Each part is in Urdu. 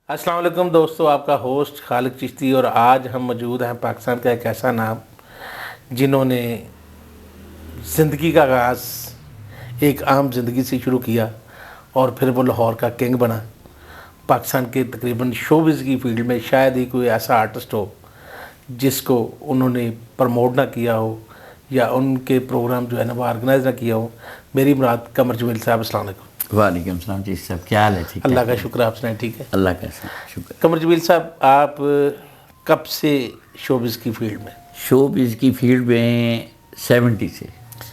السلام علیکم دوستو، آپ کا ہوسٹ خالد چشتی، اور آج ہم موجود ہیں پاکستان کا ایک ایسا نام جنہوں نے زندگی کا آغاز ایک عام زندگی سے شروع کیا اور پھر وہ لاہور کا کنگ بنا۔ پاکستان کے تقریباً شوبز کی فیلڈ میں شاید ہی کوئی ایسا آرٹسٹ ہو جس کو انہوں نے پروموٹ نہ کیا ہو یا ان کے پروگرام جو ہے نا وہ آرگنائز نہ کیا ہو۔ میری مراد قمر جمیل صاحب، السلام علیکم۔ وعلیکم السلام جی صاحب، کیا حال ہے؟ ٹھیک ہے، اللہ کا شکر، آپ سنائیں ٹھیک ہے؟ اللہ کا شکر۔ قمر جمیل صاحب، آپ کب سے شوبز کی فیلڈ میں؟ شوبز کی فیلڈ میں 70 سے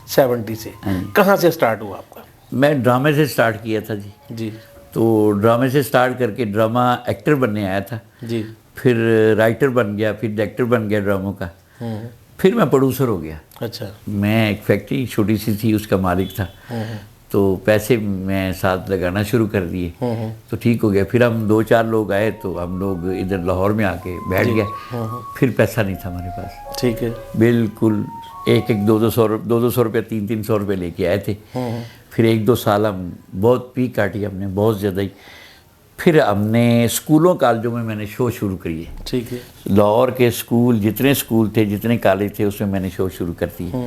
70 سے۔ کہاں سے سٹارٹ ہوا آپ کا؟ میں ڈرامے سے سٹارٹ کیا تھا جی۔ جی تو ڈرامے سے سٹارٹ کر کے ڈرامہ ایکٹر بننے آیا تھا، جی، پھر رائٹر بن گیا، پھر ڈائریکٹر بن گیا ڈراموں کا، پھر میں پروڈیوسر ہو گیا۔ اچھا، میں ایک فیکٹری چھوٹی سی تھی، اس کا مالک تھا، تو پیسے میں ساتھ لگانا شروع کر دیے تو ٹھیک ہو گیا۔ پھر ہم 2-4 لوگ آئے تو ہم لوگ ادھر لاہور میں آ کے بیٹھ گئے، پھر پیسہ نہیں تھا ہمارے پاس، ٹھیک ہے، بالکل 200 روپے 300 روپے لے کے آئے تھے۔ پھر 1-2 سال ہم بہت پیک کاٹی ہم نے، بہت زیادہ ہی۔ پھر ہم نے اسکولوں کالجوں میں نے شو شروع کریے، ٹھیک ہے، لاہور کے اسکول جتنے اسکول تھے، جتنے کالج تھے، اس میں نے شو شروع کر دیے۔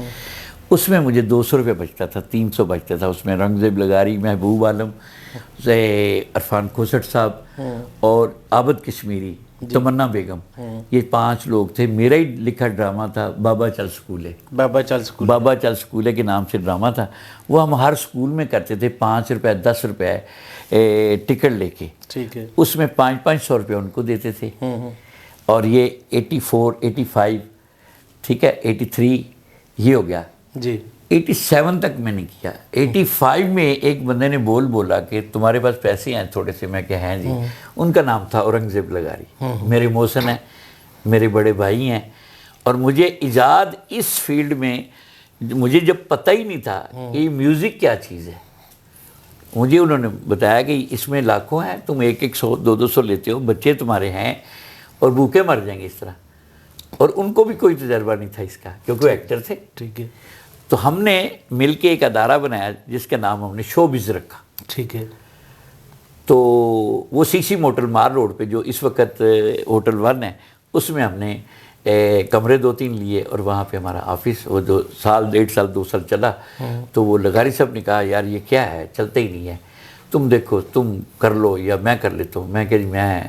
اس میں مجھے 200 روپے بچتا تھا، 300 بچتا تھا۔ اس میں رنگزیب لغاری، محبوب عالم، عرفان کھوسٹ صاحب اور عابد کشمیری، تمنا بیگم، یہ 5 لوگ تھے۔ میرا ہی لکھا ڈرامہ تھا بابا چل سکولے، بابا چل سکولے کے نام سے ڈرامہ تھا۔ وہ ہم ہر سکول میں کرتے تھے، 5 روپے 10 روپے ٹکٹ لے کے، ٹھیک ہے، اس میں 500 روپے ان کو دیتے تھے۔ اور یہ 84 85 ٹھیک ہے 83 یہ ہو گیا جی، 87 تک میں نے کیا۔ 85 میں ایک بندے نے بولا کہ تمہارے پاس پیسے ہیں تھوڑے سے؟ میں کہ ہیں جی۔ ان کا نام تھا اورنگزیب لغاری، میرے محسن ہیں، میرے بڑے بھائی ہیں۔ اور مجھے ایجاد اس فیلڈ میں مجھے جب پتہ ہی نہیں تھا کہ یہ میوزک کیا چیز ہے، مجھے انہوں نے بتایا کہ اس میں لاکھوں ہیں، تم 100 200 لیتے ہو، بچے تمہارے ہیں اور بھوکے مر جائیں گے اس طرح۔ اور ان کو بھی کوئی تجربہ نہیں تھا اس کا، کیونکہ وہ ایکٹر تھے۔ ٹھیک ہے، تو ہم نے مل کے ایک ادارہ بنایا جس کا نام ہم نے شوبز رکھا۔ ٹھیک ہے، تو وہ سی موٹل مار روڈ پہ جو اس وقت ہوٹل 1 ہے، اس میں ہم نے کمرے 2-3 لیے، اور وہاں پہ ہمارا آفس وہ 1.5 سال 2 سال چلا۔ تو وہ لغاری صاحب نے کہا یار یہ کیا ہے، چلتا ہی نہیں ہے، تم دیکھو تم کر لو یا میں کر لیتا ہوں۔ میں کہ جی میں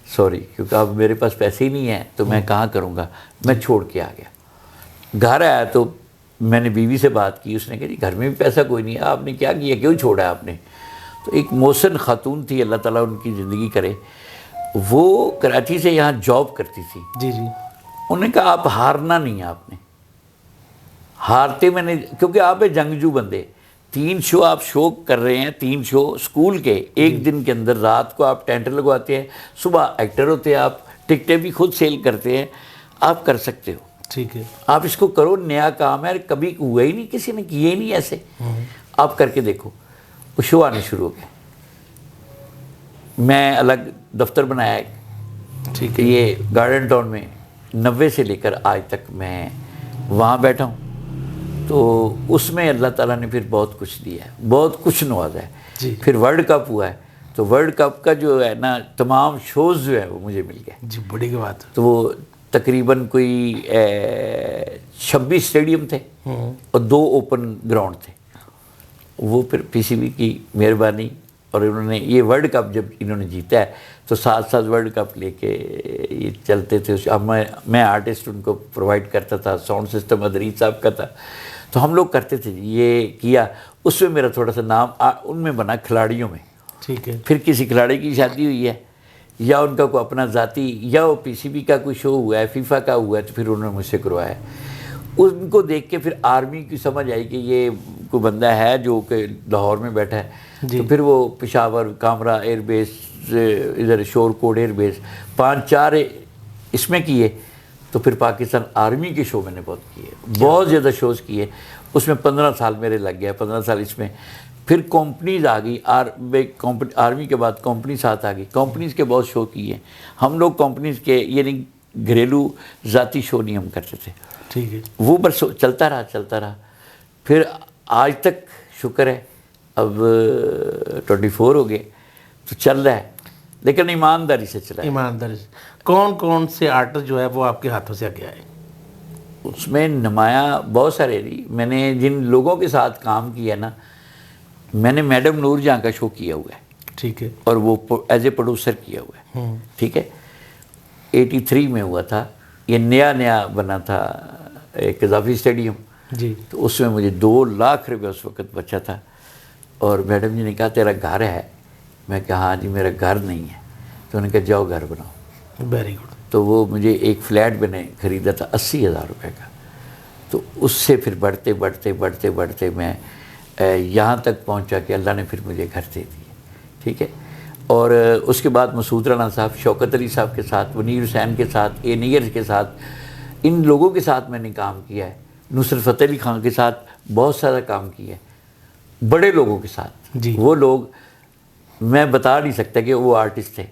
سوری، کیونکہ اب میرے پاس پیسے ہی نہیں ہیں تو میں کہاں کروں گا، میں چھوڑ کے آ گیا۔ گھر آیا تو میں نے بیوی سے بات کی، اس نے کہا جی گھر میں بھی پیسہ کوئی نہیں ہے، آپ نے کیا کیا، کیوں چھوڑا آپ نے؟ تو ایک محسن خاتون تھی، اللہ تعالیٰ ان کی زندگی کرے، وہ کراچی سے یہاں جاب کرتی تھی۔ جی جی، انہوں نے کہا آپ ہارنا نہیں ہے، آپ نے ہارتے میں نے، کیونکہ آپ جنگجو بندے، 3 شو آپ شو کر رہے ہیں، 3 شو اسکول کے ایک دن کے اندر، رات کو آپ ٹینٹ لگواتے ہیں، صبح ایکٹر ہوتے ہیں، آپ ٹکٹیں بھی خود سیل کرتے ہیں، آپ کر سکتے ہو، ٹھیک ہے، آپ اس کو کرو، نیا کام ہے، کبھی ہوا ہی نہیں، کسی نے کیے ہی نہیں ایسے، آپ کر کے دیکھو۔ وہ شو آنے شروع ہو گئے، میں الگ دفتر بنایا، ٹھیک کہ یہ گارڈن ٹاؤن میں 90 سے لے کر آج تک میں وہاں بیٹھا ہوں۔ تو اس میں اللہ تعالیٰ نے پھر بہت کچھ دیا ہے، بہت کچھ نوازا ہے۔ جی پھر ورلڈ کپ ہوا ہے، تو ورلڈ کپ کا جو ہے نا تمام شوز جو ہے وہ مجھے مل گئے۔ جی، بڑی کی بات ہے۔ تو وہ تقریباً کوئی 26 اسٹیڈیم تھے اور 2 اوپن گراؤنڈ تھے۔ وہ پھر پی سی بی کی مہربانی، اور انہوں نے یہ ورلڈ کپ جب انہوں نے جیتا ہے تو ساتھ ورلڈ کپ لے کے یہ چلتے تھے۔ میں آرٹسٹ ان کو پرووائڈ کرتا تھا، ساؤنڈ سسٹم ادریس صاحب کا تھا، تو ہم لوگ کرتے تھے یہ کیا۔ اس میں میرا تھوڑا سا نام ان میں بنا کھلاڑیوں میں۔ ٹھیک ہے، پھر کسی کھلاڑی کی شادی ہوئی ہے یا ان کا کوئی اپنا ذاتی، یا وہ پی سی بی کا کوئی شو ہوا ہے، فیفا کا ہوا ہے، تو پھر انہوں نے مجھ سے کروایا۔ ان کو دیکھ کے پھر آرمی کی سمجھ آئی کہ یہ کوئی بندہ ہے جو کہ لاہور میں بیٹھا ہے۔ تو پھر وہ پشاور کامرا ایئر بیس، ادھر شور کوٹ ایئر بیس، 5-4 اس میں کیے۔ تو پھر پاکستان آرمی کے شو میں نے بہت کیے، بہت زیادہ شوز کیے، اس میں 15 سال میرے لگ گیا، 15 سال اس میں۔ پھر کمپنیز آ گئی، آرمی کے بعد کمپنی ساتھ آ گئی، کمپنیز کے بہت شو کیے ہم لوگ۔ کمپنیز کے یعنی گھریلو ذاتی شو نہیں ہم کرتے تھے، ٹھیک ہے، وہ بس چلتا رہا۔ پھر آج تک شکر ہے اب 24 ہو گئے تو چل رہا ہے۔ لیکن ایمانداری سے چلا. ایمانداری سے. کون سے آرٹسٹ جو ہے وہ آپ کے ہاتھوں سے آگے آئے؟ اس میں نمایاں بہت سارے جی. میں نے جن لوگوں کے ساتھ کام کیا نا، میں نے میڈم نور جہاں کا شو کیا ہوا ہے. ٹھیک ہے. اور وہ ایز اے پروڈیوسر کیا ہوا ہے. ٹھیک ہے. 83 میں ہوا تھا. یہ نیا بنا تھا ایک قذافی اسٹیڈیم. جی. تو اس میں مجھے 2 لاکھ روپے اس وقت بچا تھا. اور میڈم جی نے کہا تیرا گھر ہے؟ میں کہا ہاں جی میرا گھر نہیں ہے. تو انہوں نے کہا جاؤ گھر بناؤ. Very good. تو وہ مجھے ایک فلیٹ میں نے خریدا تھا 80,000 روپے کا. تو اس سے پھر بڑھتے میں یہاں تک پہنچا کہ اللہ نے پھر مجھے گھر دے دیے. ٹھیک ہے. اور اس کے بعد مسعود رانا صاحب، شوکت علی صاحب کے ساتھ، منیر حسین کے ساتھ، اے نیئر کے ساتھ، ان لوگوں کے ساتھ میں نے کام کیا ہے. نصرت فتح علی خان کے ساتھ بہت سارا کام کیا ہے. بڑے لوگوں کے ساتھ. جی. وہ لوگ میں بتا نہیں سکتا کہ وہ آرٹسٹ تھے.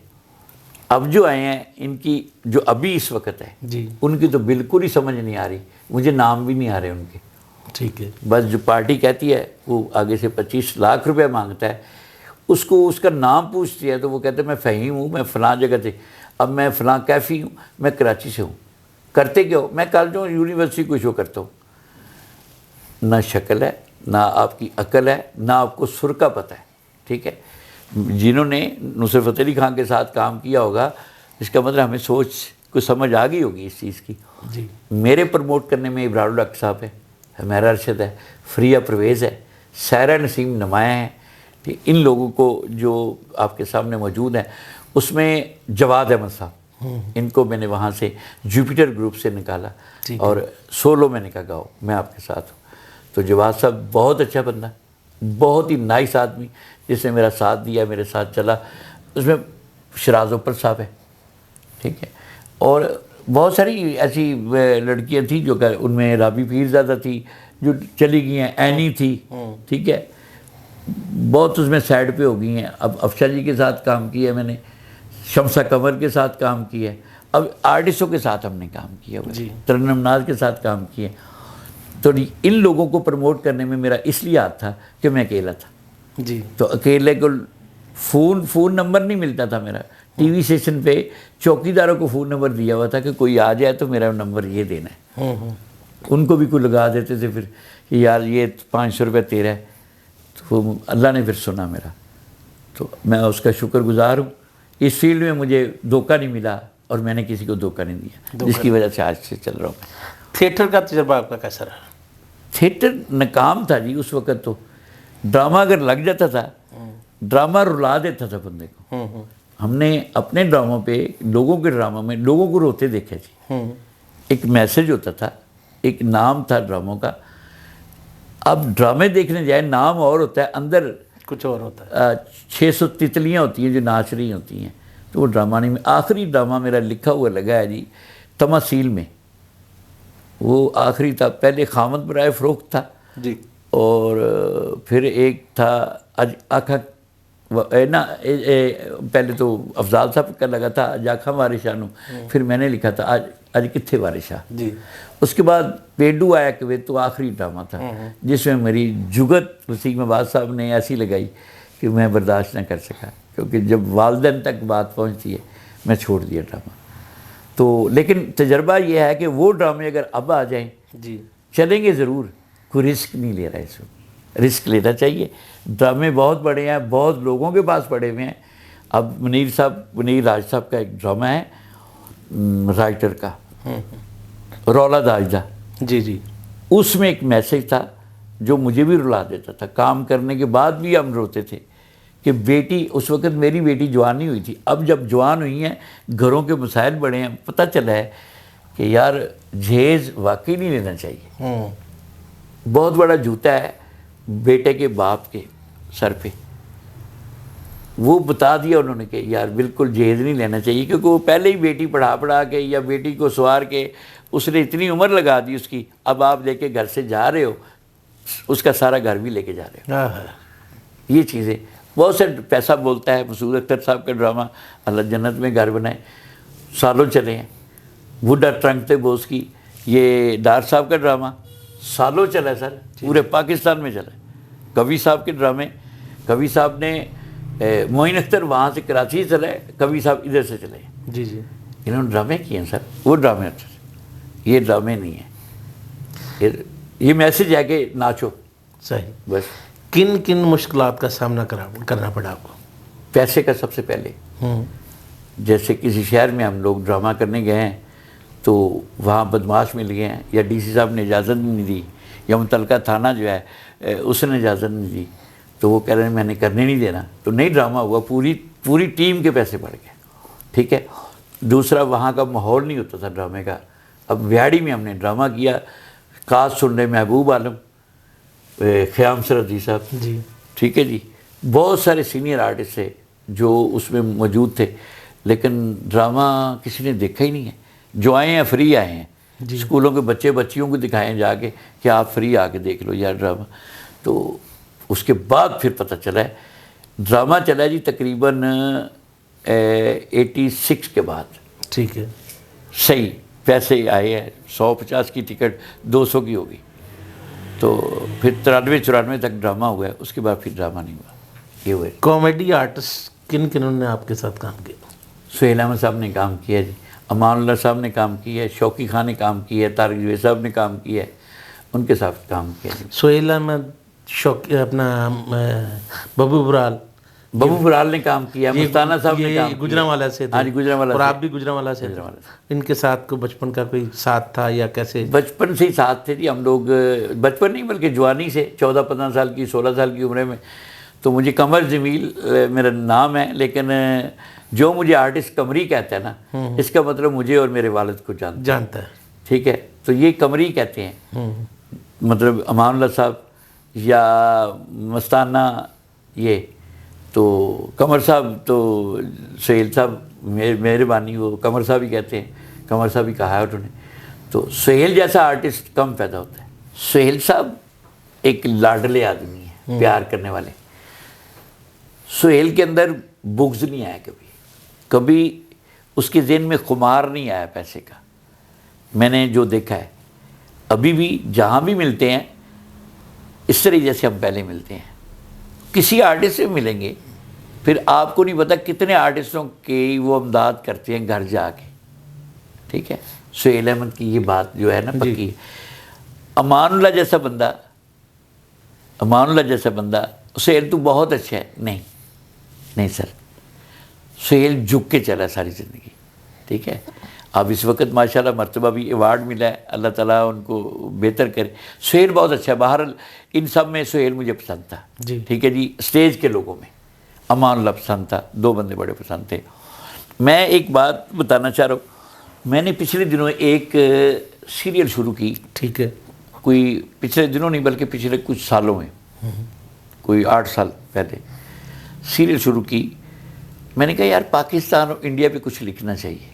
اب جو آئے ہیں ان کی جو ابھی اس وقت ہے، جی. ان کی تو بالکل ہی سمجھ نہیں آ رہی. مجھے نام بھی نہیں آ رہے ان کے. ٹھیک ہے. بس جو پارٹی کہتی ہے وہ آگے سے 25 لاکھ روپے مانگتا ہے. اس کو اس کا نام پوچھتی ہے تو وہ کہتے ہیں میں فہیم ہوں، میں فلاں جگہ سے، اب میں فلاں کیفی ہوں، میں کراچی سے ہوں. کرتے کیا ہو؟ میں کل جو یونیورسٹی کو شو کرتا ہوں. نہ شکل ہے، نہ آپ کی عقل ہے، نہ آپ کو سر کا پتہ ہے. ٹھیک ہے. جنہوں نے نصرت فتح علی خان کے ساتھ کام کیا ہوگا، اس کا مطلب ہمیں سوچ کو سمجھ آ گئی ہوگی اس چیز کی. جی. میرے پروموٹ کرنے میں ابرار الحق صاحب ہے، حمیرہ ارشد ہے، فریہ پرویز ہے، سائرہ نسیم نمایاں ہیں. ان لوگوں کو جو آپ کے سامنے موجود ہیں، اس میں جواد احمد صاحب، ان کو میں نے وہاں سے جوپیٹر گروپ سے نکالا. اور سولو میں نے کہا گاؤ میں آپ کے ساتھ ہوں. تو جواد صاحب بہت اچھا بندہ، بہت ہی نائس آدمی، جس نے میرا ساتھ دیا، میرے ساتھ چلا. اس میں شراز اپر صاحب ہے. ٹھیک ہے. اور بہت ساری ایسی لڑکیاں تھیں جو کہ ان میں رابی پیرزادہ تھی جو چلی گئی ہیں، اینی تھی. ٹھیک ہے. بہت اس میں سائڈ پہ ہو گئی ہیں. اب افشا جی کے ساتھ کام کیا ہے میں نے، شمسہ قمر کے ساتھ کام کیا ہے. اب آرٹسٹوں کے ساتھ ہم نے کام کیا ہوا ہے. ترنم ناز کے ساتھ کام کیا. تو ان لوگوں کو پروموٹ کرنے میں میرا اس لیے ہاتھ تھا کہ میں اکیلا تھا. جی. تو اکیلے کو فون نمبر نہیں ملتا تھا میرا. ٹی وی اسٹیشن پہ چوکیداروں کو فون نمبر دیا ہوا تھا کہ کوئی آ جائے تو میرا نمبر یہ دینا ہے. ان کو بھی کوئی لگا دیتے تھے پھر کہ یار یہ 500 روپے تیرا ہے. تو وہ اللہ نے پھر سنا میرا. تو میں اس کا شکر گزار ہوں. اس فیلڈ میں مجھے دھوکہ نہیں ملا اور میں نے کسی کو دھوکہ نہیں دیا، جس کی وجہ سے آج سے چل رہا ہوں. تھیٹر کا تجربہ آپ کا کیسا رہا؟ تھیٹر ناکام تھا جی اس وقت. تو ڈرامہ اگر لگ جاتا تھا، ڈرامہ رلا دیتا تھا بندے کو. ہم نے اپنے ڈراموں پہ، لوگوں کے ڈراموں میں لوگوں کو روتے دیکھے جی. ایک میسج ہوتا تھا، ایک نام تھا ڈراموں کا. اب ڈرامے دیکھنے جائے، نام اور ہوتا ہے، اندر کچھ اور ہوتا ہے. 600 تتلیاں ہوتی ہیں جو ناچ رہی ہوتی ہیں. تو وہ ڈرامہ نہیں. آخری ڈرامہ میرا لکھا ہوا لگا ہے جی تماثیل میں. وہ آخری تھا. پہلے خامد برائے فروخت تھا جی. اور پھر ایک تھا آنکھا پہلے تو افضال صاحب کا لگا تھا جاکھا وارشانو. پھر میں نے لکھا تھا آج کتھے وارشاں. جی. اس کے بعد پیڈو آیا کہ تو آخری ڈرامہ تھا جس میں میری جگت وسیم عباد صاحب نے ایسی لگائی کہ میں برداشت نہ کر سکا. کیونکہ جب والدین تک بات پہنچتی ہے میں چھوڑ دیا ڈرامہ. تو لیکن تجربہ یہ ہے کہ وہ ڈرامے اگر اب آ جائیں جی چلیں گے ضرور. کوئی رسک نہیں لے رہا ہے. اس میں رسک لینا چاہیے. ڈرامے بہت بڑے ہیں، بہت لوگوں کے پاس پڑے ہوئے ہیں. اب منیر راج صاحب کا ایک ڈرامہ ہے رائٹر کا، رولا داجدہ. جی. جی. اس میں ایک میسج تھا جو مجھے بھی رلا دیتا تھا. کام کرنے کے بعد بھی ہم روتے تھے کہ بیٹی، اس وقت میری بیٹی جوان نہیں ہوئی تھی. اب جب جوان ہوئی ہیں، گھروں کے مسائل بڑے ہیں، پتہ چلا ہے کہ یار جہیز واقعی نہیں لینا چاہیے. بہت بڑا جوتا ہے بیٹے کے باپ کے سر پہ. وہ بتا دیا انہوں نے کہ یار بالکل جہیز نہیں لینا چاہیے، کیونکہ وہ پہلے ہی بیٹی پڑھا کے یا بیٹی کو سوار کے اس نے اتنی عمر لگا دی اس کی. اب آپ لے کے گھر سے جا رہے ہو، اس کا سارا گھر بھی لے کے جا رہے ہو. یہ چیزیں بہت سے پیسہ بولتا ہے. مسعود اختر صاحب کا ڈرامہ اللہ جنت میں گھر بنائے سالوں چلے ہیں. وڈا ٹرنک تھے بوس کی. یہ ڈار صاحب کا ڈرامہ سالوں چلا ہے سر، پورے پاکستان میں چلا ہے. کبھی صاحب کے ڈرامے، کبھی صاحب نے معین اختر وہاں سے کراچی سے چلے، کبھی صاحب ادھر سے چلے، جی جی انہوں نے ڈرامے کیے ہیں سر، وہ ڈرامے ہوتے ہیں، یہ ڈرامے نہیں ہیں، یہ میسج ہے کہ ناچو صحیح. بس. کن کن مشکلات کا سامنا کرنا پڑا آپ کو؟ پیسے کا سب سے پہلے. ہوں جیسے کسی شہر میں ہم لوگ ڈرامہ کرنے گئے ہیں تو وہاں بدماش مل گئے ہیں، یا ڈی سی صاحب نے اجازت نہیں دی، یا متعلقہ تھانہ جو ہے اس نے اجازت نہیں دی، تو وہ کہہ رہے ہیں میں نے کرنے نہیں دینا، تو نہیں ڈرامہ ہوا، پوری ٹیم کے پیسے پڑ گئے. ٹھیک ہے. دوسرا وہاں کا ماحول نہیں ہوتا تھا ڈرامے کا. اب ویاڑی میں ہم نے ڈرامہ کیا، کاسٹ سن رہے محبوب عالم، خیام سردی صاحب، جی ٹھیک ہے جی، بہت سارے سینئر آرٹسٹ تھے جو اس میں موجود تھے، لیکن ڈرامہ کسی نے دیکھا ہی نہیں ہے. جو آئے ہیں فری آئے ہیں، جی. اسکولوں کے بچیوں کو دکھائیں جا کے کہ آپ فری آ کے دیکھ لو یار ڈرامہ. تو اس کے بعد پھر پتہ چلا ہے ڈرامہ چلا جی تقریباً 86 کے بعد. ٹھیک ہے. صحیح پیسے آئے ہیں، 150 کی ٹکٹ 200 کی ہوگی، تو پھر 93-94 تک ڈرامہ ہوا ہے، اس کے بعد پھر ڈرامہ نہیں ہوا. یہ ہوئے. کامیڈی آرٹسٹ کن کنہوں نے آپ کے ساتھ کام کیا؟ سہیل احمد صاحب نے کام کیا جی، امان اللہ صاحب نے کام کیا ہے، شوقی خان نے کام کیا ہے، طارق جوید صاحب نے کام کیا ہے، ان کے ساتھ کام کیا جی. سہیل احمد، اپنا ببو برال، ببو برال نے کام کیا، مستانہ صاحب نے کام کیا. گجرانوالہ سے تھے. ہاں جی، گجرانوالہ اور سے. آپ بھی گجرانوالہ سے تھے. ان کے ساتھ کو بچپن کا کوئی ساتھ تھا یا کیسے؟ بچپن سے ہی ساتھ تھے جی ہم لوگ، بچپن نہیں بلکہ جوانی سے، 14-15 سال کی 16 سال کی عمرے میں. تو مجھے قمر جمیل میرا نام ہے، لیکن جو مجھے آرٹسٹ قمری کہتا ہے نا، اس کا مطلب مجھے اور میرے والد کو جانتا ہے. ٹھیک ہے. تو یہ قمری کہتے ہیں، مطلب امان اللہ صاحب یا مستانہ، یہ تو قمر صاحب تو سہیل صاحب مہربانی، وہ قمر صاحب ہی کہتے ہیں، قمر صاحب ہی کہا ہے انہوں نے. تو سہیل جیسا آرٹسٹ کم پیدا ہوتا ہے. سہیل صاحب ایک لاڈلے آدمی ہیں، پیار کرنے والے. سہیل کے اندر بغض نہیں آیا کبھی اس کے ذہن میں خمار نہیں آیا پیسے کا. میں نے جو دیکھا ہے ابھی بھی جہاں بھی ملتے ہیں اس طرح جیسے ہم پہلے ملتے ہیں. کسی آرٹسٹ سے ملیں گے، پھر آپ کو نہیں پتا کتنے آرٹسٹوں کی وہ امداد کرتے ہیں گھر جا کے. ٹھیک ہے. سہیل احمد کی یہ بات جو ہے نا پکی. امان اللہ جیسا بندہ، سہیل تو بہت اچھا ہے، نہیں سر، سہیل جھک کے چلا ساری زندگی. ٹھیک ہے. اب اس وقت ماشاءاللہ مرتبہ بھی ایوارڈ ملا ہے، اللہ تعالیٰ ان کو بہتر کرے. سہیل بہت اچھا ہے. بہرحال ان سب میں سہیل مجھے پسند تھا. ٹھیک ہے جی. اسٹیج کے لوگوں میں امان اللہ پسند تھا، 2 بندے بڑے پسند تھے. میں ایک بات بتانا چاہ رہا ہوں، میں نے پچھلے دنوں ایک سیریل شروع کی. ٹھیک ہے. کوئی پچھلے دنوں نہیں بلکہ پچھلے کچھ سالوں میں، کوئی 8 سال پہلے سیریل شروع کی. میں نے کہا یار پاکستان اور انڈیا پہ کچھ لکھنا چاہیے.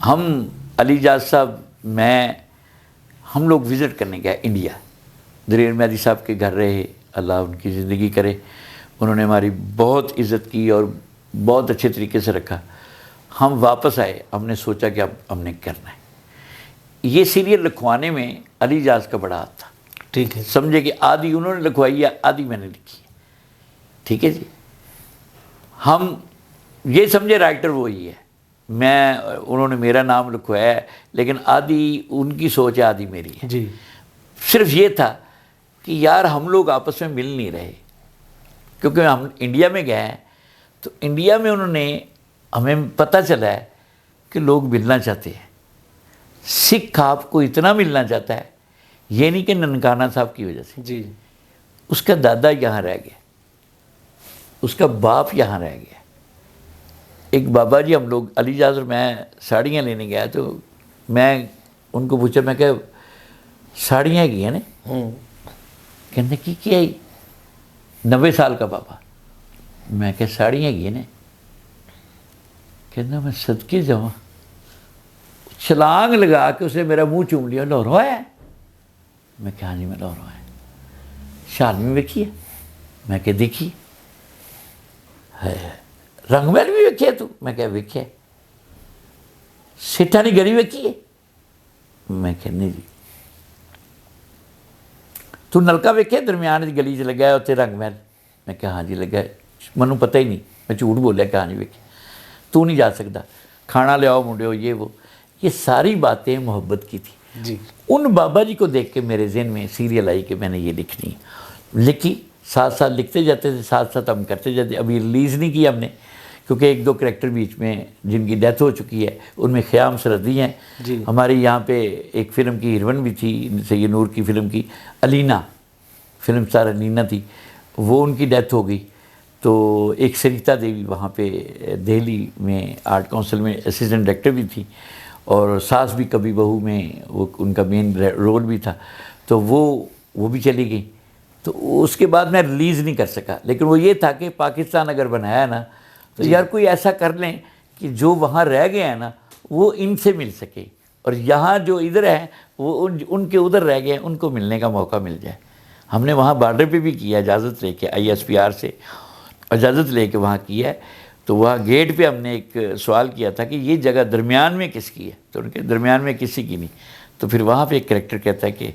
ہم علی جاز صاحب، ہم لوگ وزٹ کرنے گئے انڈیا. دریر مہدی صاحب کے گھر رہے، اللہ ان کی زندگی کرے. انہوں نے ہماری بہت عزت کی اور بہت اچھے طریقے سے رکھا. ہم واپس آئے، ہم نے سوچا کہ اب ہم نے کرنا ہے. یہ سیریل لکھوانے میں علی جاز کا بڑا ہاتھ تھا. ٹھیک ہے. سمجھے کہ آدھی انہوں نے لکھوائی ہے، آدھی میں نے لکھی. ٹھیک ہے جی. ہم یہ سمجھے رائٹر وہی ہے، انہوں نے میرا نام لکھوایا ہے، لیکن آدھی ان کی سوچ ہے، آدھی میری ہے. جی. صرف یہ تھا کہ یار ہم لوگ آپس میں مل نہیں رہے، کیونکہ ہم انڈیا میں گئے ہیں. تو انڈیا میں انہوں نے ہمیں پتہ چلا ہے کہ لوگ ملنا چاہتے ہیں. سکھ آپ کو اتنا ملنا چاہتا ہے، یہ نہیں کہ ننکانہ صاحب کی وجہ سے. جی. اس کا دادا یہاں رہ گیا، اس کا باپ یہاں رہ گیا. ایک بابا جی، ہم لوگ علی جاز اور میں ساڑیاں لینے گیا، تو میں ان کو پوچھا، میں کہ ساڑیاں کی ہیں نا؟ کہنے کی کیا 90 سال کا بابا. میں کہ ساڑیاں کی نا؟ کہنا میں صدقے جاؤں. چھلانگ لگا کے اسے میرا منہ چوم لیا. لاہوروں آیا؟ میں کہ ہاں جی میں لاہوروں آیا. شالمی ویکھی ہے؟ میں کہ دیکھی. رنگ محل بھی ویکھی ہے تو؟ میں کہ ویکھی ہے. سیٹھانی گلی ویکھی ہے؟ میں کہ نہیں جی. تو نلکا ویکھے درمیان گلی چ لگا ہے اتنے رنگ محل؟ میں کہ ہاں جی لگا ہے. ਮੈਨੂੰ ਪਤਾ ਹੀ ਨਹੀਂ, ਮੈਂ ਝੂਠ بولیا کہ ہاں جی ویکھی تو نہیں جا سکتا, کھانا لے آؤ منڈیو, یہ وہ, یہ ساری باتیں محبت کی تھی. جی ان بابا جی کو دیکھ کے میرے ذہن میں سیریل آئی کہ میں نے یہ لکھنی ہے. لکھی, ساتھ ساتھ لکھتے جاتے تھے, ساتھ ساتھ ہم کرتے جاتے. ابھی ریلیز نہیں کی ہم نے کیونکہ ایک دو کریکٹر بیچ میں جن کی ڈیتھ ہو چکی ہے, ان میں خیام سرحدی ہیں. جی ہمارے یہاں پہ ایک فلم کی ہیروئن بھی تھی, سید نور کی فلم کی, علینا فلم اسٹار علینا تھی, وہ ان کی ڈیتھ ہو گئی. تو ایک سریتا دیوی وہاں پہ دہلی میں آرٹ کونسل میں اسسٹنٹ ڈائریکٹر بھی تھی, اور ساس بھی کبھی بہو میں وہ ان کا مین رول بھی تھا. تو وہ بھی چلی گئی. تو اس کے بعد میں ریلیز نہیں کر سکا. لیکن وہ یہ تھا کہ پاکستان اگر بنایا نا تو یار کوئی ایسا کر لیں کہ جو وہاں رہ گئے ہیں نا وہ ان سے مل سکے, اور یہاں جو ادھر ہیں وہ ان کے ادھر رہ گئے ہیں ان کو ملنے کا موقع مل جائے. ہم نے وہاں بارڈر پہ بھی کیا, اجازت لے کے ISPR سے اجازت لے کے وہاں کیا ہے. تو وہاں گیٹ پہ ہم نے ایک سوال کیا تھا کہ یہ جگہ درمیان میں کس کی ہے, تو ان کے درمیان میں کسی کی نہیں. تو پھر وہاں پہ ایک کریکٹر کہتا ہے کہ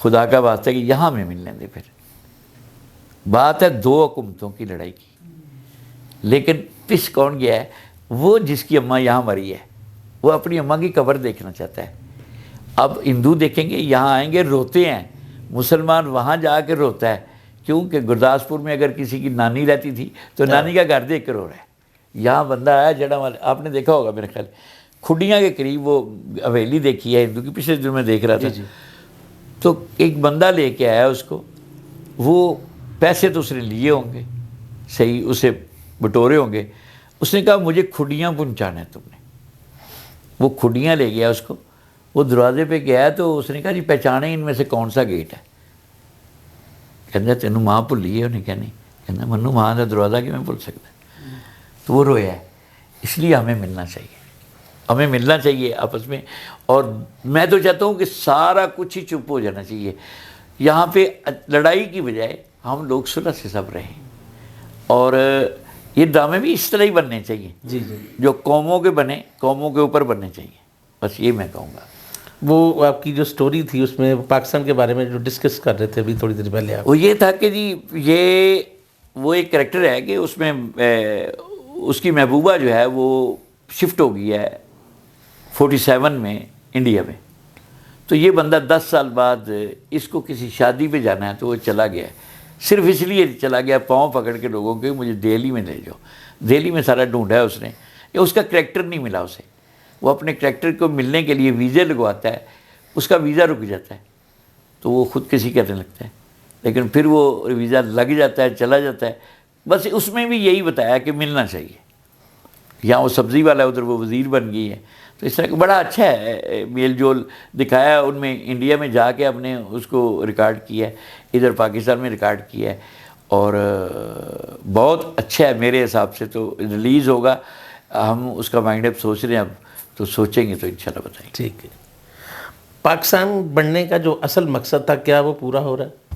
خدا کا واسطہ کہ یہاں میں مل لیں دے. پھر بات ہے دو حکومتوں کی لڑائی کی, لیکن پس کون گیا ہے, وہ جس کی اماں یہاں مری ہے وہ اپنی اماں کی قبر دیکھنا چاہتا ہے. اب ہندو دیکھیں گے یہاں آئیں گے روتے ہیں, مسلمان وہاں جا کے روتا ہے کیونکہ گرداسپور میں اگر کسی کی نانی رہتی تھی تو نانی کا گھر دیکھ کر رو رہا ہے. یہاں بندہ آیا جڑا والے, آپ نے دیکھا ہوگا میرے خیال کھڈیاں کے قریب وہ حویلی دیکھی ہے ہندو کی, پچھلے دن میں دیکھ رہا تھا. تو ایک بندہ لے کے آیا اس کو, وہ پیسے تو اس نے لیے ہوں گے, صحیح اسے بٹورے ہوں گے. اس نے کہا مجھے کھڈیاں پہنچانا ہے تم نے. وہ کھڈیاں لے گیا اس کو, وہ دروازے پہ گیا تو اس نے کہا جی پہچانے ان میں سے کون سا گیٹ ہے. کہنا تینوں ماں بھلی ہے, انہیں کہا نہیں. کہنا منو ماں کا دروازہ کہ میں بھول سکتا. تو وہ رویا ہے. اس لیے ہمیں ملنا چاہیے, ہمیں ملنا چاہیے آپس میں. اور میں تو چاہتا ہوں کہ سارا کچھ ہی چپ ہو جانا چاہیے. یہاں پہ لڑائی کی بجائے ہم لوگ صلح سے سب رہیں, اور یہ ڈرامے بھی اس طرح ہی بننے چاہیے. جی جی جو قوموں کے بنے, قوموں کے اوپر بننے چاہیے. بس یہ میں کہوں گا. وہ آپ کی جو سٹوری تھی اس میں پاکستان کے بارے میں جو ڈسکس کر رہے تھے ابھی تھوڑی دیر پہلے آپ, وہ یہ تھا کہ جی یہ وہ ایک کریکٹر ہے کہ اس میں اس کی محبوبہ جو ہے وہ شفٹ ہو گئی ہے 47 میں انڈیا میں. تو یہ بندہ 10 سال بعد اس کو کسی شادی پہ جانا ہے تو وہ چلا گیا ہے. صرف اس لیے چلا گیا پاؤں پکڑ کے لوگوں کے مجھے دہلی میں لے جاؤ. دہلی میں سارا ڈھونڈا ہے اس نے, کہ اس کا کریکٹر نہیں ملا اسے. وہ اپنے کریکٹر کو ملنے کے لیے ویزے لگواتا ہے, اس کا ویزا رک جاتا ہے تو وہ خود کسی کرنے لگتا ہے. لیکن پھر وہ ویزا لگ جاتا ہے, چلا جاتا ہے. بس اس میں بھی یہی بتایا کہ ملنا چاہیے. یہاں وہ سبزی والا ہے, ادھر وہ وزیر بن گئی ہے. تو اس طرح بڑا اچھا ہے, میل جول دکھایا. ان میں انڈیا میں جا کے اپنے اس کو ریکارڈ کیا ہے, ادھر پاکستان میں ریکارڈ کیا ہے, اور بہت اچھا ہے میرے حساب سے. تو ریلیز ہوگا, ہم اس کا مائنڈ اپ سوچ رہے ہیں اب, تو سوچیں گے تو انشاءاللہ بتائیں گے. ٹھیک ہے. پاکستان بننے کا جو اصل مقصد تھا کیا وہ پورا ہو رہا ہے؟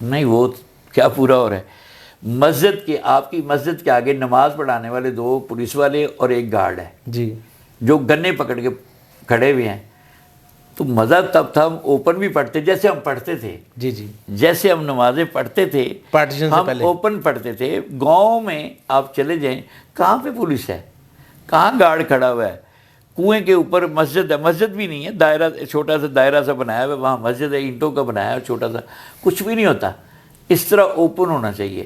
نہیں, وہ کیا پورا ہو رہا ہے. مسجد کے, آپ کی مسجد کے آگے نماز پڑھانے والے 2 پولیس والے اور ایک گارڈ ہے جی, جو گنے پکڑ کے کھڑے ہوئے ہیں. تو مزہ تب تھا, ہم اوپن بھی پڑھتے جیسے ہم پڑھتے تھے. جی جی, جیسے ہم نمازیں پڑھتے تھے پارٹیشن سے ہم پہلے. اوپن پڑھتے تھے. گاؤں میں آپ چلے جائیں, کہاں پہ پولیس ہے, کہاں گارڈ کھڑا ہوا ہے. کنویں کے اوپر مسجد ہے, مسجد بھی نہیں ہے, دائرہ چھوٹا سا دائرہ سا بنایا ہوا ہے, وہاں مسجد ہے, اینٹوں کا بنایا ہے چھوٹا سا, کچھ بھی نہیں ہوتا. اس طرح اوپن ہونا چاہیے.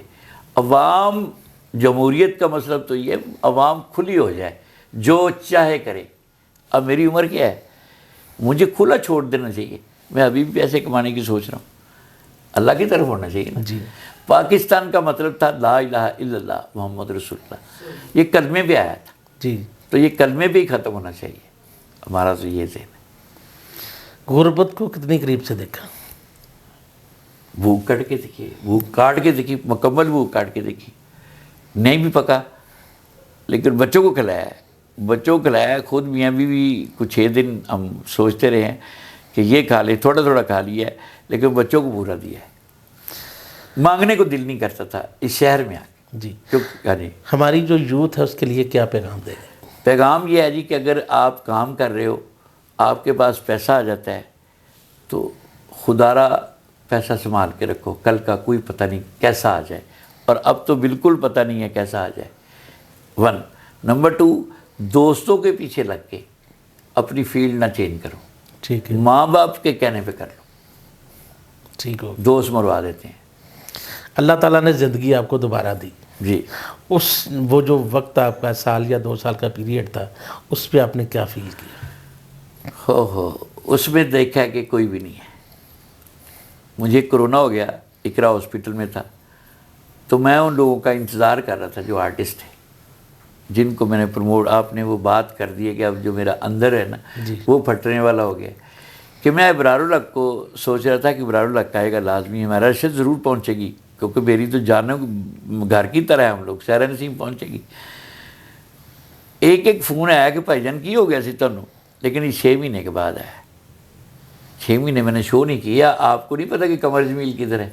عوام, جمہوریت کا مطلب تو یہ عوام کھلی ہو جائے, جو چاہے کرے. اب میری عمر کیا ہے, مجھے کھلا چھوڑ دینا چاہیے. میں ابھی بھی پیسے کمانے کی سوچ رہا ہوں, اللہ کی طرف ہونا چاہیے نا. جی, پاکستان کا مطلب تھا لا الہ الا اللہ محمد رسول اللہ, یہ کلمے پہ آیا تھا. جی, تو یہ کلمے پہ ہی ختم ہونا چاہیے. ہمارا تو یہ ذہن ہے. غربت کو کتنی قریب سے دیکھا؟ بھوک کاٹ کے دیکھی, بھوک کاٹ کے دیکھی, مکمل بھوک کاٹ کے دیکھی. نہیں بھی پکا لیکن بچوں کو کھلایا ہے, بچوں کو کھلایا. خود میاں بیوی کچھ 6 دن ہم سوچتے رہے ہیں کہ یہ کھا لے, تھوڑا تھوڑا کھا لیا ہے, لیکن بچوں کو پورا دیا ہے. مانگنے کو دل نہیں کرتا تھا اس شہر میں آ کے. جی, جی, ہماری جو یوتھ ہے اس کے لیے کیا پیغام دے گا؟ پیغام یہ ہے جی کہ اگر آپ کام کر رہے ہو, آپ کے پاس پیسہ آ جاتا ہے, تو خدا را پیسہ سنبھال کے رکھو. کل کا کوئی پتہ نہیں کیسا آ جائے, اور اب تو بالکل پتہ نہیں ہے کیسا آ جائے. 1 نمبر 2 دوستوں کے پیچھے لگ کے اپنی فیلڈ نہ چینج کرو. ٹھیک ہے. ماں باپ کے کہنے پہ کر لو. ٹھیک ہو. دوست مروا دیتے ہیں. اللہ تعالیٰ نے زندگی آپ کو دوبارہ دی. جی. وہ جو وقت آپ کا 1 سال یا 2 سال کا پیریڈ تھا, اس پہ آپ نے کیا فیل کیا؟ ہو اس میں دیکھا کہ کوئی بھی نہیں ہے. مجھے کرونا ہو گیا, اقرا ہاسپٹل میں تھا, تو میں ان لوگوں کا انتظار کر رہا تھا جو آرٹسٹ ہیں, جن کو میں نے پروموٹ. آپ نے وہ بات کر دی ہے کہ اب جو میرا اندر ہے نا وہ پھٹنے والا ہو گیا. کہ میں ابرار الحق کو سوچ رہا تھا کہ ابرار الحق آئے گا لازمی, ہمارا رشد ضرور پہنچے گی, کیونکہ میری تو جانو گھر کی طرح ہے ہم لوگ, سیرا نسیم پہنچے گی. ایک فون آیا کہ بھائی جان کی ہو گیا سی تمہیں, لیکن یہ 6 مہینے کے بعد آیا. 6 مہینے میں نے شو نہیں کیا. آپ کو نہیں پتا کہ قمر جمیل کدھر ہے؟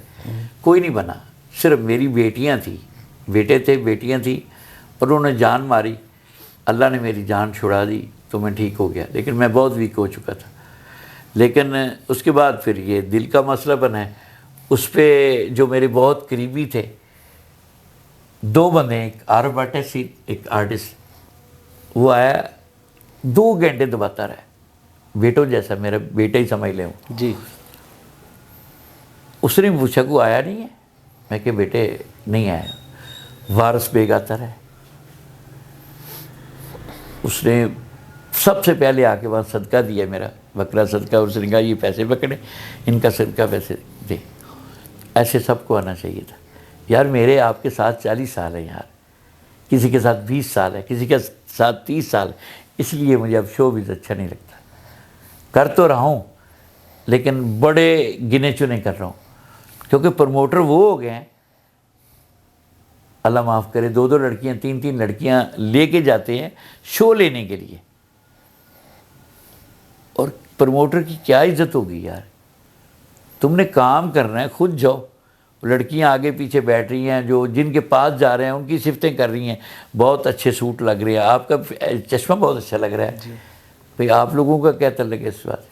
کوئی نہیں بنا, صرف میری بیٹیاں تھیں, بیٹے تھے, بیٹیاں تھیں, اور انہوں نے جان ماری. اللہ نے میری جان چھڑا دی تو میں ٹھیک ہو گیا, لیکن میں بہت ویک ہو چکا تھا. لیکن اس کے بعد پھر یہ دل کا مسئلہ بنا ہے. اس پہ جو میرے بہت قریبی تھے 2 بندے, ایک عارف آرٹسٹ, ایک آرٹسٹ, وہ آیا 2 گھنٹے دباتا رہا, بیٹوں جیسا, میرا بیٹا ہی سمجھ لے ہوں. جی. اس نے پوچھا کو آیا نہیں ہے؟ میں کہ بیٹے نہیں آیا. وارث بیگ آتا رہا. اس نے سب سے پہلے آ کے وہاں صدقہ دیا, میرا بکرا صدقہ. اور اس نے کہا یہ پیسے پکڑے, ان کا صدقہ پیسے دے. ایسے سب کو آنا چاہیے تھا. یار میرے آپ کے ساتھ 40 سال ہیں یار, کسی کے ساتھ 20 سال ہے, کسی کے ساتھ 30 سال ہے. اس لیے مجھے اب شو بھی اچھا نہیں لگتا. کر تو رہا ہوں لیکن بڑے گنے چنے کر رہا ہوں, کیونکہ پروموٹر وہ ہو گئے ہیں, اللہ معاف کرے, 2 لڑکیاں 3 لڑکیاں لے کے جاتے ہیں شو لینے کے لیے. اور پروموٹر کی کیا عزت ہوگی یار؟ تم نے کام کرنا ہے, خود جاؤ. لڑکیاں آگے پیچھے بیٹھ رہی ہیں, جو جن کے پاس جا رہے ہیں ان کی صفتیں کر رہی ہیں, بہت اچھے سوٹ لگ رہے ہیں, آپ کا چشمہ بہت اچھا لگ رہا ہے. بھئی آپ لوگوں کا کیا تعلق ہے اس بات سے؟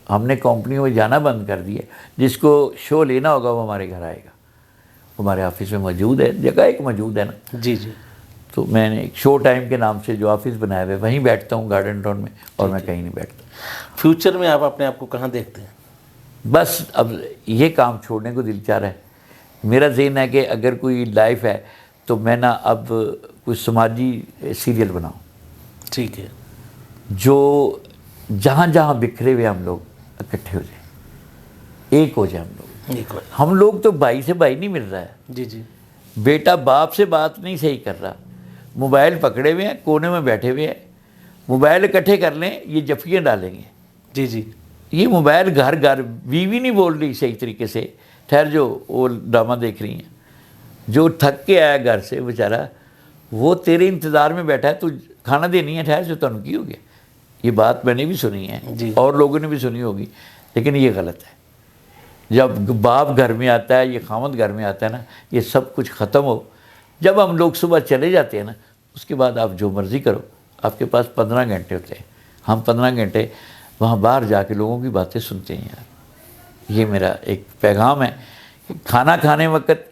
ہم نے کمپنیوں میں جانا بند کر دیا. جس کو شو لینا ہوگا وہ ہمارے گھر آئے گا. ہمارے آفس میں موجود ہے, جگہ ایک موجود ہے نا. جی جی. تو میں نے ایک شو ٹائم کے نام سے جو آفس بنایا ہوا ہے وہیں بیٹھتا ہوں, گارڈن ٹاؤن میں, اور میں کہیں نہیں بیٹھتا. فیوچر میں آپ اپنے آپ کو کہاں دیکھتے ہیں؟ بس اب یہ کام چھوڑنے کو دل چاہ رہا ہے. میرا ذہن ہے کہ اگر کوئی لائف ہے تو میں نا اب کوئی سماجی سیریل بناؤں. ٹھیک ہے. جو جہاں جہاں بکھرے ہوئے ہم لوگ اکٹھے ہو جائیں, ایک ہو جائیں ہم لوگ. ہم لوگ تو بھائی سے بھائی نہیں مل رہا ہے. جی جی. بیٹا باپ سے بات نہیں صحیح کر رہا, موبائل پکڑے ہوئے ہیں, کونے میں بیٹھے ہوئے ہیں. موبائل اکٹھے کر لیں یہ جفیاں ڈالیں گے. جی جی. یہ موبائل گھر گھر, بیوی نہیں بول رہی صحیح طریقے سے, ٹھہر جو وہ ڈرامہ دیکھ رہی ہیں. جو تھک کے آیا گھر سے بیچارہ, وہ تیرے انتظار میں بیٹھا ہے, تو کھانا دینی ہے, ٹھہر جو تنوں کی ہو گیا. یہ بات میں نے بھی سنی ہے اور لوگوں نے بھی سنی ہوگی, لیکن یہ غلط ہے. جب باپ گھر میں آتا ہے, یہ خامد گھر میں آتا ہے نا, یہ سب کچھ ختم ہو. جب ہم لوگ صبح چلے جاتے ہیں نا, اس کے بعد آپ جو مرضی کرو. آپ کے پاس 15 گھنٹے ہوتے ہیں, ہم 15 گھنٹے وہاں باہر جا کے لوگوں کی باتیں سنتے ہیں یار. یہ میرا ایک پیغام ہے کہ کھانا کھانے وقت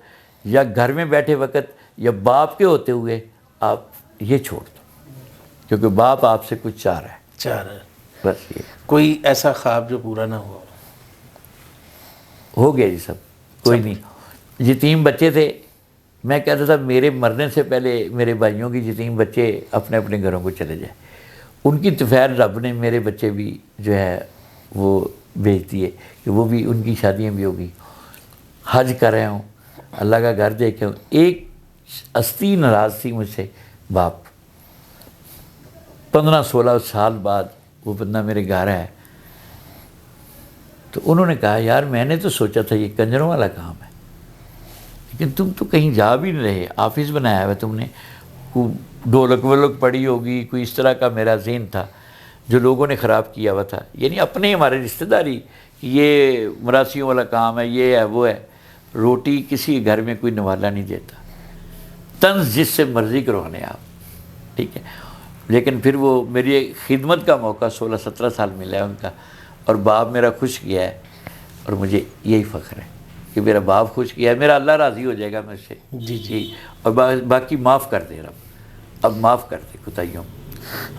یا گھر میں بیٹھے وقت یا باپ کے ہوتے ہوئے آپ یہ چھوڑ دو, کیونکہ باپ آپ سے کچھ چاہ رہا ہے. بس یہ کوئی ایسا خواب جو پورا نہ ہوا؟ ہو گیا جی سب. کوئی نہیں. یتیم بچے تھے, میں کہتا تھا میرے مرنے سے پہلے میرے بھائیوں کی یتیم بچے اپنے اپنے گھروں کو چلے جائیں. ان کی توفیر رب نے میرے بچے بھی جو ہے وہ بھیج دیے کہ وہ بھی, ان کی شادیاں بھی ہوگی. حج کر رہے ہوں, اللہ کا گھر دیکھے ہوں. ایک ہستی ناراض تھی مجھ سے, باپ. 15-16 سال بعد وہ بندہ میرے گھر ہے, تو انہوں نے کہا یار میں نے تو سوچا تھا یہ کنجروں والا کام ہے, لیکن تم تو کہیں جا بھی نہیں رہے, آفس بنایا ہوا تم نے, ڈھولک ولک پڑی ہوگی, کوئی اس طرح کا میرا ذہن تھا جو لوگوں نے خراب کیا ہوا تھا. یعنی اپنے ہمارے رشتہ داری, یہ مراسیوں والا کام ہے, یہ ہے وہ ہے. روٹی کسی گھر میں کوئی نوالا نہیں دیتا, طنز جس سے مرضی کروانے آپ, ٹھیک ہے. لیکن پھر وہ میری خدمت کا موقع 16-17 سال ملا ہے ان کا, اور باپ میرا خوش کیا ہے, اور مجھے یہی فخر ہے کہ میرا باپ خوش کیا ہے، میرا اللہ راضی ہو جائے گا مجھ سے. جی. اور باقی معاف کر دے رب، اب معاف کر دے کوتاہیوں.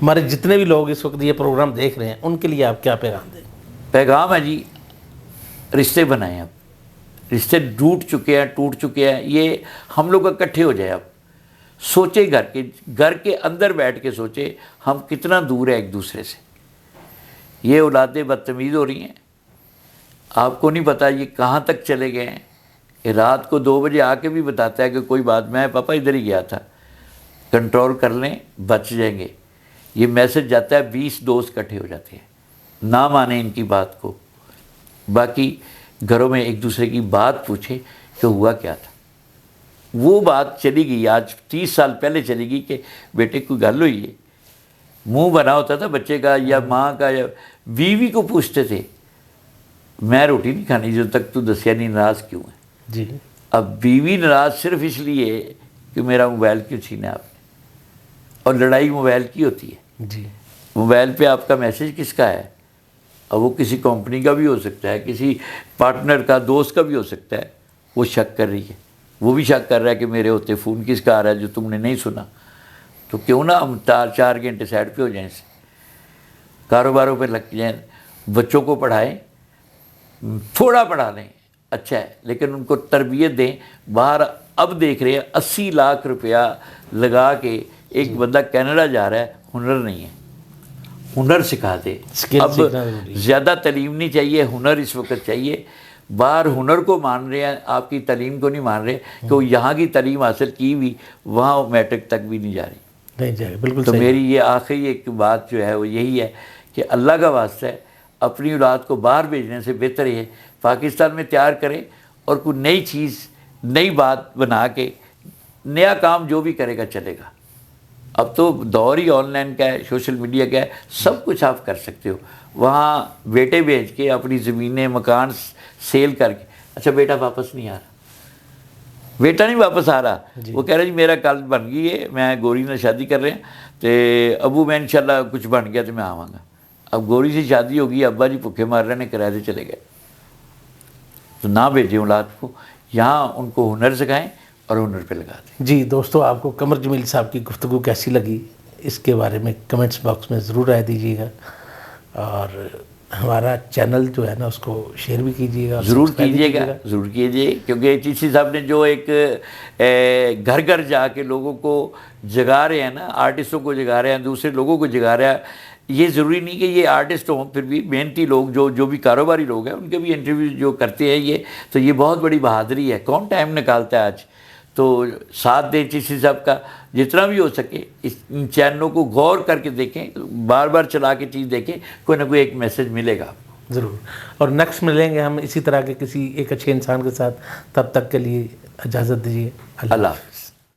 ہمارے جتنے بھی لوگ اس وقت یہ پروگرام دیکھ رہے ہیں ان کے لیے آپ کیا پیغام دیں؟ پیغام ہے جی، رشتے بنائیں. اب رشتے ٹوٹ چکے ہیں. یہ ہم لوگ اکٹھے ہو جائیں. اب سوچیں گھر کے اندر بیٹھ کے سوچیں ہم کتنا دور ہیں ایک دوسرے سے. یہ اولادیں بدتمیز ہو رہی ہیں، آپ کو نہیں پتہ یہ کہاں تک چلے گئے ہیں. یہ رات کو 2 بجے آ کے بھی بتاتا ہے کہ کوئی بات، میں پاپا ادھر ہی گیا تھا. کنٹرول کر لیں، بچ جائیں گے. یہ میسج جاتا ہے 20 دوست اکٹھے ہو جاتے ہیں. نہ مانیں ان کی بات کو. باقی گھروں میں ایک دوسرے کی بات پوچھیں کہ ہوا کیا تھا. وہ بات چلی گئی، آج 30 سال پہلے چلی گئی کہ بیٹے کوئی گل ہوئی ہے. منہ بنا ہوتا تھا بچے کا یا ماں کا، یا بیوی کو پوچھتے تھے میں روٹی نہیں کھانی جب تک تو دسیا نہیں ناراض کیوں ہے. جی. اب بیوی ناراض صرف اس لیے کہ میرا موبائل کیوں چھینا آپ نے. اور لڑائی موبائل کی ہوتی ہے. جی. موبائل پہ آپ کا میسج کس کا ہے؟ اب وہ کسی کمپنی کا بھی ہو سکتا ہے، کسی پارٹنر کا، دوست کا بھی ہو سکتا ہے. وہ شک کر رہی ہے، وہ بھی شک کر رہا ہے کہ میرے ہوتے فون کس کا آ رہا ہے جو تم نے نہیں سنا. تو کیوں نہ ہم 4 گھنٹے سائڈ پہ ہو جائیں سے، کاروباروں پہ لگ جائیں. بچوں کو پڑھائیں، تھوڑا پڑھا لیں اچھا ہے، لیکن ان کو تربیت دیں. باہر اب دیکھ رہے ہیں 80 لاکھ روپیہ لگا کے ایک بندہ کینیڈا جا رہا ہے، ہنر نہیں ہے. ہنر سکھا دے. اب زیادہ تعلیم نہیں چاہیے، ہنر اس وقت چاہیے. باہر ہنر کو مان رہے ہیں، آپ کی تعلیم کو نہیں مان رہے کہ وہ یہاں کی تعلیم حاصل کی ہوئی وہاں میٹرک تک بھی نہیں جا رہی. نہیں جائے. بالکل. تو میری یہ آخری ایک بات جو ہے وہ یہی ہے کہ اللہ کا واسطہ ہے اپنی اولاد کو باہر بھیجنے سے بہتر ہے پاکستان میں تیار کریں اور کوئی نئی چیز، نئی بات بنا کے نیا کام جو بھی کرے گا چلے گا. اب تو دور ہی آن لائن کا ہے، سوشل میڈیا کا ہے، سب کچھ آپ کر سکتے ہو. وہاں بیٹے بھیج کے اپنی زمینیں، مکان سیل کر کے، اچھا بیٹا واپس نہیں آ رہا، بیٹا نہیں واپس آ رہا. وہ کہہ رہا جی میرا کل بن گئی ہے، میں گوری نے شادی کر رہے ہیں تو ابو میں انشاءاللہ کچھ بن گیا تو میں آواں گا. اب گوری سے شادی ہوگی، ابا جی بھوکے مار رہے ہیں، کرایے سے چلے گئے. تو نہ بھیجیں اولاد کو، یہاں ان کو ہنر سکھائیں اور ہنر پہ لگا دیں. جی دوستو، آپ کو قمر جمیل صاحب کی گفتگو کیسی لگی اس کے بارے میں کمنٹس باکس میں ضرور رائے دیجیے گا، اور ہمارا چینل جو ہے نا اس کو شیئر بھی کیجیے گا. ضرور کیجیے گا، ضرور کیجیے، کیونکہ چشتی صاحب نے جو ایک گھر گھر جا کے لوگوں کو جگا رہے ہیں نا، آرٹسٹوں کو جگا رہے ہیں، دوسرے لوگوں کو جگا رہے ہیں. یہ ضروری نہیں کہ یہ آرٹسٹ ہوں، پھر بھی محنتی لوگ جو بھی کاروباری لوگ ہیں ان کے بھی انٹرویو جو کرتے ہیں یہ تو یہ بہت بڑی بہادری ہے. کون ٹائم نکالتا ہے آج؟ تو ساتھ دیں چشتی صاحب کا جتنا بھی ہو سکے. ان چینلوں کو غور کر کے دیکھیں، بار بار چلا کے چیز دیکھیں، کوئی نہ کوئی ایک میسج ملے گا. ضرور. اور نیکسٹ ملیں گے ہم اسی طرح کے کسی ایک اچھے انسان کے ساتھ. تب تک کے لیے اجازت دیجیے. اللہ حافظ.